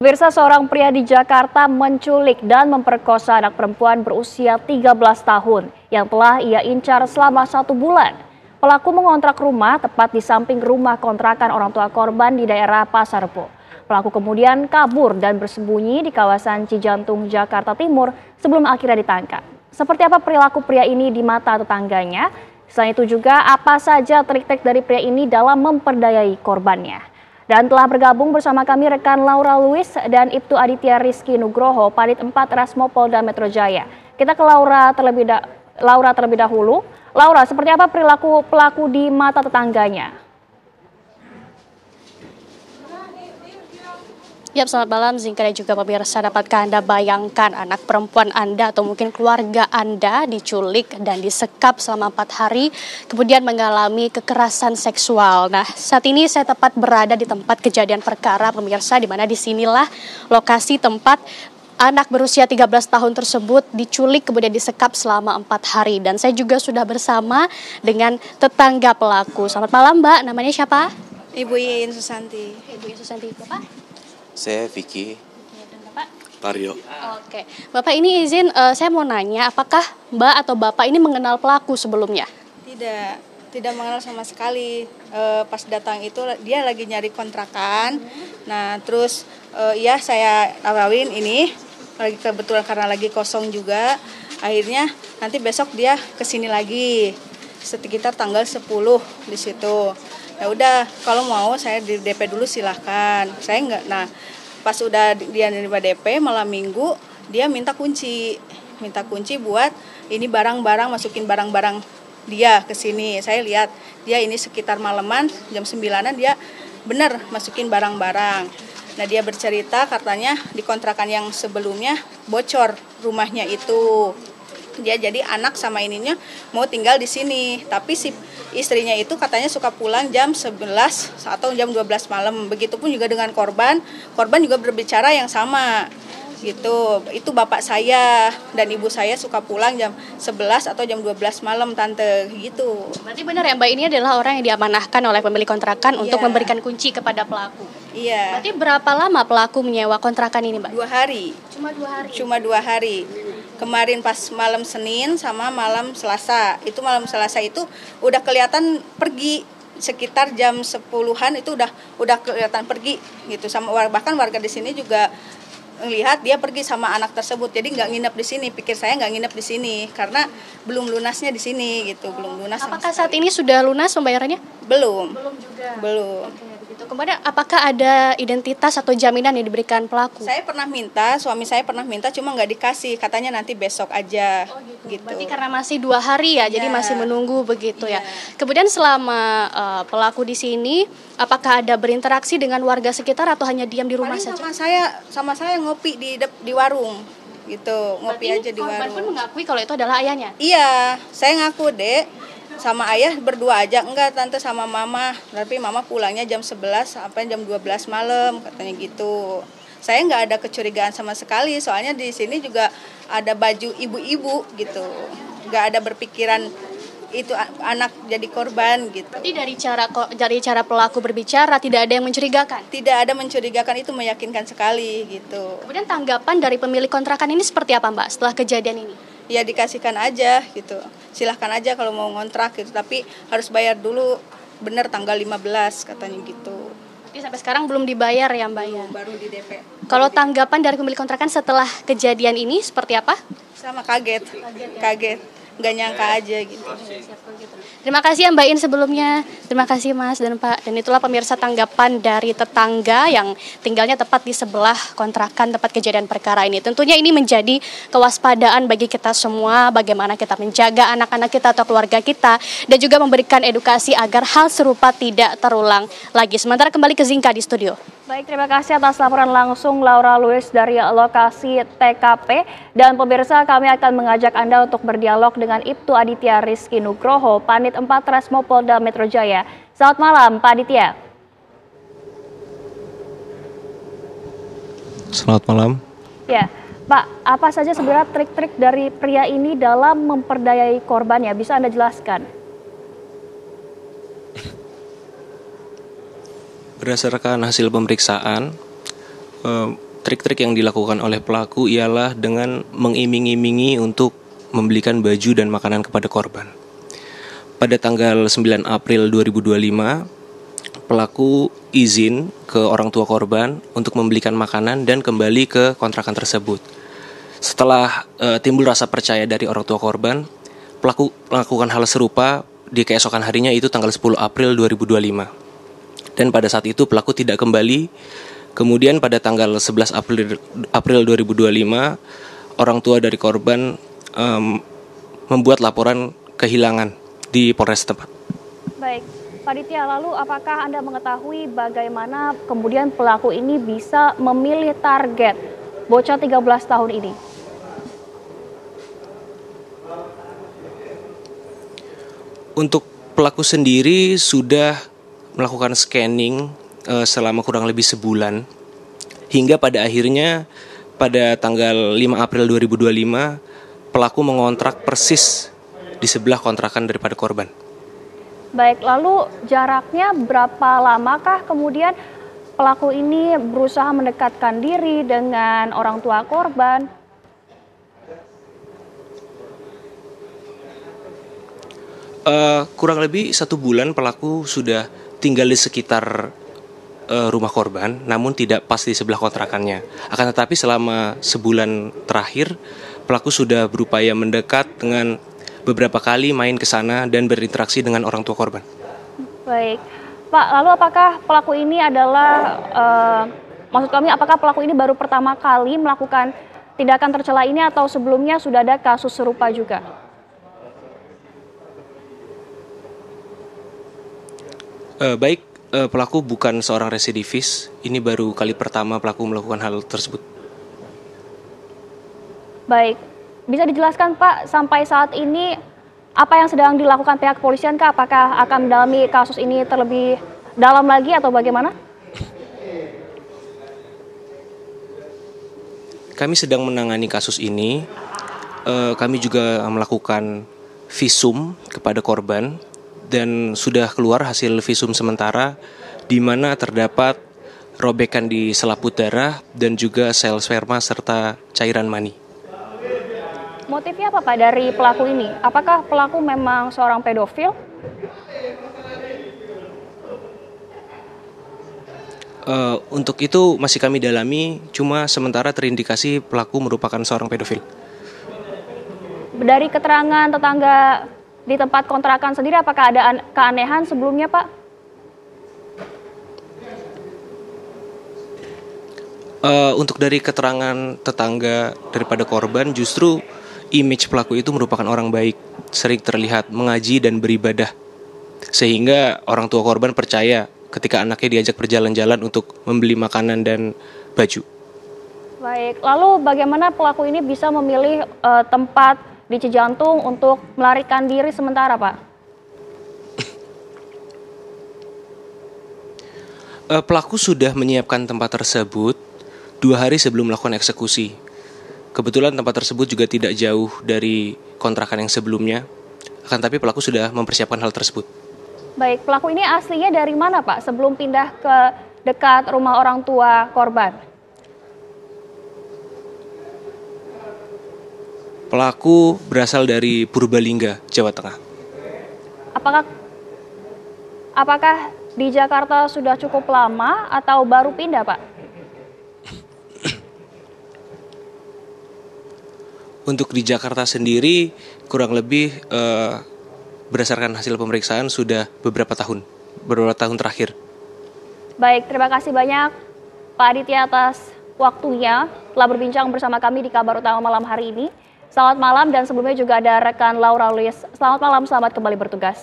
Pemirsa, seorang pria di Jakarta menculik dan memperkosa anak perempuan berusia 13 tahun yang telah ia incar selama 1 bulan. Pelaku mengontrak rumah tepat di samping rumah kontrakan orang tua korban di daerah Pasar Rebo. Pelaku kemudian kabur dan bersembunyi di kawasan Cijantung, Jakarta Timur sebelum akhirnya ditangkap. Seperti apa perilaku pria ini di mata tetangganya? Selain itu juga apa saja trik-trik dari pria ini dalam memperdayai korbannya? Dan telah bergabung bersama kami rekan Laura Luis dan Ibtu Aditya Rizky Nugroho, Panit 4 Resmo Polda Metro Jaya. Kita ke Laura terlebih dahulu. Laura, seperti apa perilaku pelaku di mata tetangganya? Ya, selamat malam Zinka dan juga pemirsa. Dapatkah Anda bayangkan anak perempuan Anda atau mungkin keluarga Anda diculik dan disekap selama 4 hari, kemudian mengalami kekerasan seksual. Nah, saat ini saya tepat berada di tempat kejadian perkara pemirsa, di mana disinilah lokasi tempat anak berusia 13 tahun tersebut diculik kemudian disekap selama 4 hari. Dan saya juga sudah bersama dengan tetangga pelaku. Selamat malam Mbak, namanya siapa? Ibu Iin Susanti. Ibu Iin Susanti, Bapak? Saya Vicky. Dan Bapak? Mario. Oke, Bapak ini izin saya mau nanya, apakah Mbak atau Bapak ini mengenal pelaku sebelumnya? Tidak mengenal sama sekali. Pas datang itu dia lagi nyari kontrakan. Nah, terus ya saya tawarin ini, lagi kebetulan karena lagi kosong juga. Akhirnya nanti besok dia kesini lagi, sekitar tanggal 10 di situ. Ya udah, kalau mau saya di DP dulu silahkan. Saya enggak. Nah, pas udah dia nerima DP malam minggu, dia minta kunci buat ini barang-barang, masukin barang-barang dia ke sini. Saya lihat dia ini sekitar malaman jam 9-an dia bener masukin barang-barang. Nah, dia bercerita katanya di kontrakan yang sebelumnya bocor rumahnya itu. Dia jadi anak sama ininya mau tinggal di sini, tapi si istrinya itu katanya suka pulang jam 11 atau jam 12 malam. Begitupun juga dengan korban juga berbicara yang sama gitu. Itu bapak saya dan ibu saya suka pulang jam 11 atau jam 12 malam tante gitu. Berarti benar ya Mbak, ini adalah orang yang diamanahkan oleh pemilik kontrakan untuk memberikan kunci kepada pelaku. Iya. Berarti berapa lama pelaku menyewa kontrakan ini Mbak? 2 hari. Cuma 2 hari. Kemarin pas malam Senin sama malam Selasa. Itu malam Selasa itu udah kelihatan pergi sekitar jam 10-an itu udah kelihatan pergi gitu, sama bahkan warga di sini juga lihat dia pergi sama anak tersebut. Jadi nggak nginep di sini. Pikir saya nggak nginep di sini karena belum lunasnya di sini gitu, belum lunas. Apakah saat ini sudah lunas pembayarannya? Belum. Belum juga. Belum. Oke, begitu. Kemudian apakah ada identitas atau jaminan yang diberikan pelaku? Saya pernah minta, suami saya pernah minta, cuma nggak dikasih. Katanya nanti besok aja. Gitu. Berarti karena masih 2 hari ya, jadi masih menunggu begitu ya. Kemudian selama pelaku di sini, apakah ada berinteraksi dengan warga sekitar atau hanya diam di rumah saja? Sama saya ngopi di warung gitu, ngopi aja di warung. Korban pun mengakui kalau itu adalah ayahnya? Iya, saya ngaku dek, sama ayah berdua aja. Enggak tante, sama mama, tapi mama pulangnya jam 11 sampai jam 12 malam katanya gitu. Saya nggak ada kecurigaan sama sekali, soalnya di sini juga ada baju ibu-ibu gitu, nggak ada berpikiran itu anak jadi korban gitu. Berarti dari cara pelaku berbicara tidak ada yang mencurigakan? Tidak ada mencurigakan, itu meyakinkan sekali gitu. Kemudian tanggapan dari pemilik kontrakan ini seperti apa Mbak setelah kejadian ini? Ya dikasihkan aja gitu, silahkan aja kalau mau ngontrak gitu, tapi harus bayar dulu bener tanggal 15 katanya gitu. Jadi sampai sekarang belum dibayar ya Mbak ya? Baru di DP. Kalau tanggapan dari pemilik kontrakan setelah kejadian ini seperti apa? Sama kaget. Nggak nyangka aja gitu. Terima kasih ya Mbak In sebelumnya. Terima kasih Mas dan Pak. Dan itulah pemirsa tanggapan dari tetangga yang tinggalnya tepat di sebelah kontrakan tempat kejadian perkara ini. Tentunya ini menjadi kewaspadaan bagi kita semua, bagaimana kita menjaga anak-anak kita atau keluarga kita, dan juga memberikan edukasi agar hal serupa tidak terulang lagi. Sementara kembali ke Zinka di studio. Baik, terima kasih atas laporan langsung Laura Luis dari lokasi TKP. Dan pemirsa, kami akan mengajak Anda untuk berdialog dengan Ibtu Aditya Rizky Nugroho, Panit 4 Resmo Polda Metro Jaya. Selamat malam, Pak Aditya. Selamat malam. Ya, Pak, apa saja sebenarnya trik-trik dari pria ini dalam memperdayai korbannya? Bisa Anda jelaskan? Berdasarkan hasil pemeriksaan, Trik-trik yang dilakukan oleh pelaku ialah dengan mengiming-imingi untuk membelikan baju dan makanan kepada korban. Pada tanggal 9 April 2025, pelaku izin ke orang tua korban untuk membelikan makanan dan kembali ke kontrakan tersebut. Setelah timbul rasa percaya dari orang tua korban, pelaku melakukan hal serupa di keesokan harinya, itu tanggal 10 April 2025. Dan pada saat itu pelaku tidak kembali. Kemudian pada tanggal 11 April 2025, orang tua dari korban membuat laporan kehilangan di Polres setempat. Baik, Pak Ditya, lalu apakah Anda mengetahui bagaimana kemudian pelaku ini bisa memilih target bocah 13 tahun ini? Untuk pelaku sendiri sudah melakukan scanning selama kurang lebih sebulan, hingga pada akhirnya pada tanggal 5 April 2025 pelaku mengontrak persis di sebelah kontrakan daripada korban. Baik, lalu jaraknya berapa lamakah kemudian pelaku ini berusaha mendekatkan diri dengan orang tua korban? Kurang lebih 1 bulan pelaku sudah tinggal di sekitar rumah korban, namun tidak pas di sebelah kontrakannya. Akan tetapi selama sebulan terakhir, pelaku sudah berupaya mendekat dengan beberapa kali main ke sana dan berinteraksi dengan orang tua korban. Baik, Pak, lalu apakah pelaku ini adalah, maksud kami apakah pelaku ini baru pertama kali melakukan tindakan tercela ini atau sebelumnya sudah ada kasus serupa juga? Pelaku bukan seorang residivis. Ini baru kali pertama pelaku melakukan hal tersebut. Baik, bisa dijelaskan Pak, sampai saat ini apa yang sedang dilakukan pihak kepolisian Kak? Apakah akan mendalami kasus ini terlebih dalam lagi atau bagaimana? Kami sedang menangani kasus ini. Kami juga melakukan visum kepada korban dan sudah keluar hasil visum sementara di mana terdapat robekan di selaput darah dan juga sel sperma serta cairan mani. Motifnya apa Pak dari pelaku ini? Apakah pelaku memang seorang pedofil? Untuk itu masih kami dalami, cuma sementara terindikasi pelaku merupakan seorang pedofil. Dari keterangan tetangga di tempat kontrakan sendiri, apakah ada keanehan sebelumnya Pak? Untuk dari keterangan tetangga daripada korban, justru image pelaku itu merupakan orang baik, sering terlihat mengaji dan beribadah, sehingga orang tua korban percaya ketika anaknya diajak berjalan-jalan untuk membeli makanan dan baju. Baik, lalu bagaimana pelaku ini bisa memilih tempat di Cijantung untuk melarikan diri sementara Pak? Pelaku sudah menyiapkan tempat tersebut 2 hari sebelum melakukan eksekusi. Kebetulan tempat tersebut juga tidak jauh dari kontrakan yang sebelumnya, akan tapi pelaku sudah mempersiapkan hal tersebut. Baik, pelaku ini aslinya dari mana Pak sebelum pindah ke dekat rumah orang tua korban? Pelaku berasal dari Purbalingga, Jawa Tengah. Apakah di Jakarta sudah cukup lama atau baru pindah Pak? Untuk di Jakarta sendiri kurang lebih berdasarkan hasil pemeriksaan sudah beberapa tahun terakhir. Baik, terima kasih banyak Pak Aditya atas waktunya telah berbincang bersama kami di Kabar Utama malam hari ini. Selamat malam, dan sebelumnya juga ada rekan Laura Luis. Selamat malam, selamat kembali bertugas.